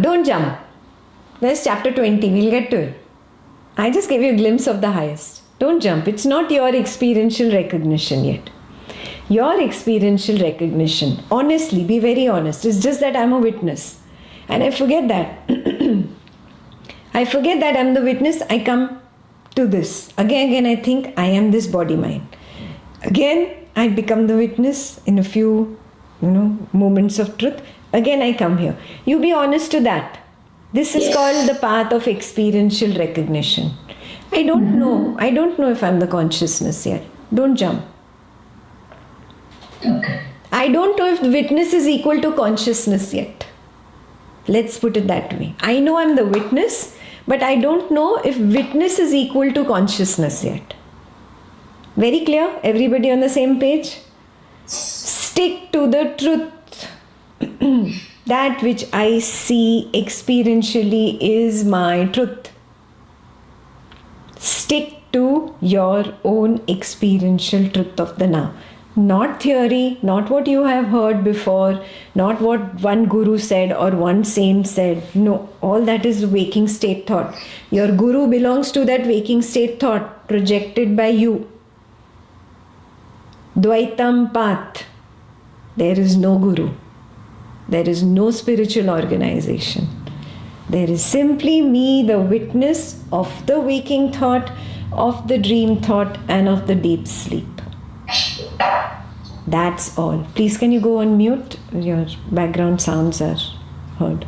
Don't jump. There's chapter 20. We'll get to it. I just gave you a glimpse of the highest. Don't jump. It's not your experiential recognition yet. Your experiential recognition, honestly, be very honest, it's just that I'm a witness. And I forget that. I forget that I'm the witness. I come to this. Again, I think I am this body-mind. Again, I become the witness in a few, moments of truth. Again, I come here. You be honest to that. This is called the path of experiential recognition. I don't know. I don't know if I'm the consciousness yet. Don't jump. Okay. I don't know if witness is equal to consciousness yet. Let's put it that way. I know I'm the witness, but I don't know if witness is equal to consciousness yet. Very clear? Everybody on the same page? Stick to the truth. That which I see experientially is my truth. Stick to your own experiential truth of the now. Not theory, not what you have heard before, not what one guru said or one saint said. No, all that is waking state thought. Your guru belongs to that waking state thought projected by you. Dvaitam path. There is no guru. There is no spiritual organization. There is simply me, the witness of the waking thought, of the dream thought, and of the deep sleep. That's all. Please, can you go on mute? Your background sounds are heard.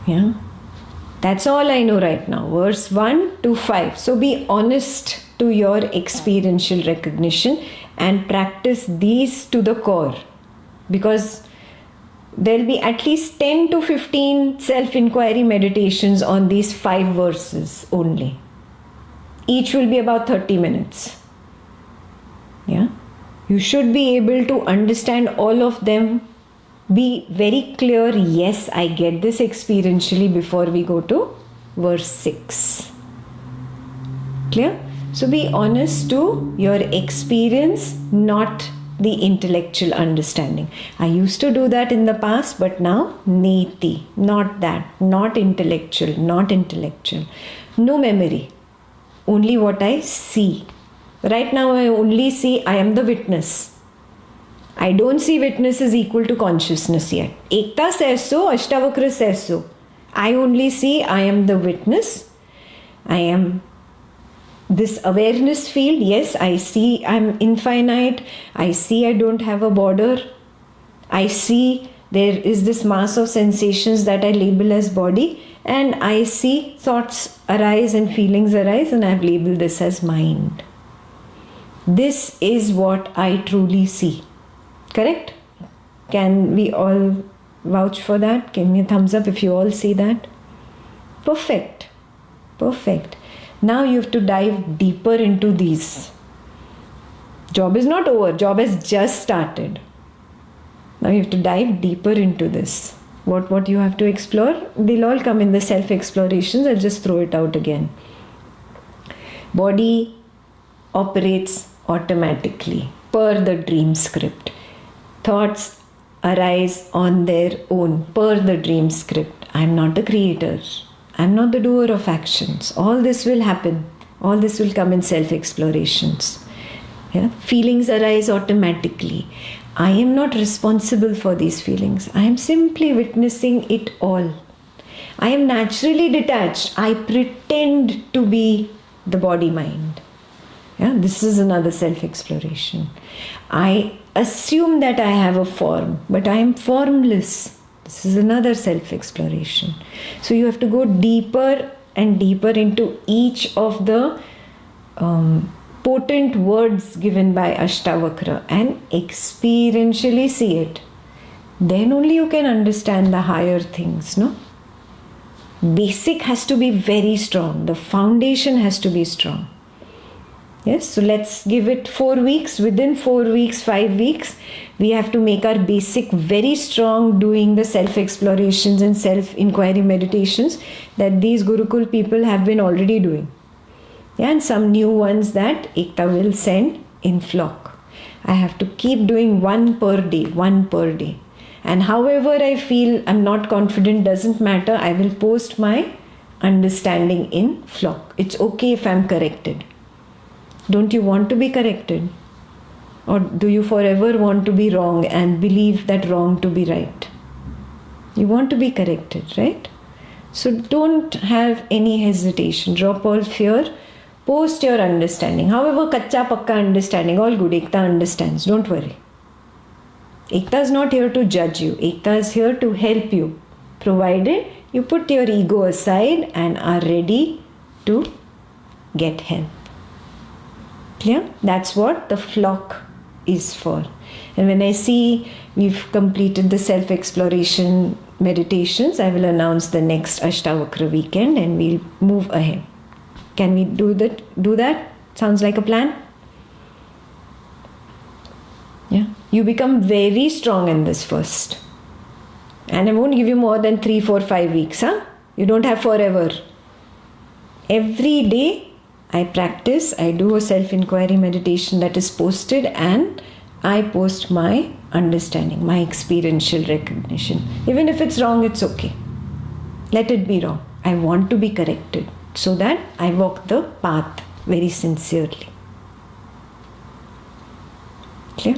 Yeah? That's all I know right now. Verse 1 to 5. So be honest to your experiential recognition and practice these to the core. Because there'll be at least 10 to 15 self-inquiry meditations on these 5 verses only. Each will be about 30 minutes. Yeah? You should be able to understand all of them. Be very clear, yes, I get this experientially before we go to verse 6. Clear? So be honest to your experience, not the intellectual understanding. I used to do that in the past, but now neti, not that, not intellectual. No memory, only what I see. Right now I only see I am the witness. I don't see witness is equal to consciousness yet. Ekta says so, Ashtavakra says so. I only see I am the witness. I am this awareness field. Yes, I see I'm infinite. I see I don't have a border. I see there is this mass of sensations that I label as body. And I see thoughts arise and feelings arise, and I've labeled this as mind. This is what I truly see. Correct? Can we all vouch for that? Give me a thumbs up if you all see that. Perfect. Now you have to dive deeper into these. Job is not over. Job has just started. Now you have to dive deeper into this. What you have to explore? They'll all come in the self-explorations. I'll just throw it out again. Body operates automatically per the dream script. Thoughts arise on their own per the dream script. I'm not a creator. I'm not the doer of actions. All this will happen. All this will come in self-explorations. Yeah? Feelings arise automatically. I am not responsible for these feelings. I am simply witnessing it all. I am naturally detached. I pretend to be the body-mind. Yeah? This is another self-exploration. I assume that I have a form, but I am formless. This is another self-exploration. So you have to go deeper and deeper into each of the potent words given by Ashtavakra and experientially see it. Then only you can understand the higher things, no? Basic has to be very strong. The foundation has to be strong. Yes, so let's give it 4 weeks. Within 4 weeks, 5 weeks, we have to make our basic very strong, doing the self-explorations and self-inquiry meditations that these Gurukul people have been already doing. Yeah, and some new ones that Ekta will send in flock. I have to keep doing one per day. And however I feel I'm not confident, doesn't matter. I will post my understanding in flock. It's okay if I'm corrected. Don't you want to be corrected? Or do you forever want to be wrong and believe that wrong to be right? You want to be corrected, right? So don't have any hesitation. Drop all fear. Post your understanding. However, kacha pakka understanding, all good. Ekta understands. Don't worry. Ekta is not here to judge you. Ekta is here to help you, provided you put your ego aside and are ready to get help. Clear? That's what the flock is for. And when I see we've completed the self-exploration meditations, I will announce the next Ashtavakra weekend and we'll move ahead. Can we do that? Sounds like a plan? Yeah. You become very strong in this first. And I won't give you more than 3, 4, 5 weeks. You don't have forever. Every day I practice, I do a self-inquiry meditation that is posted, and I post my understanding, my experiential recognition. Even if it's wrong, it's okay. Let it be wrong. I want to be corrected so that I walk the path very sincerely. Clear?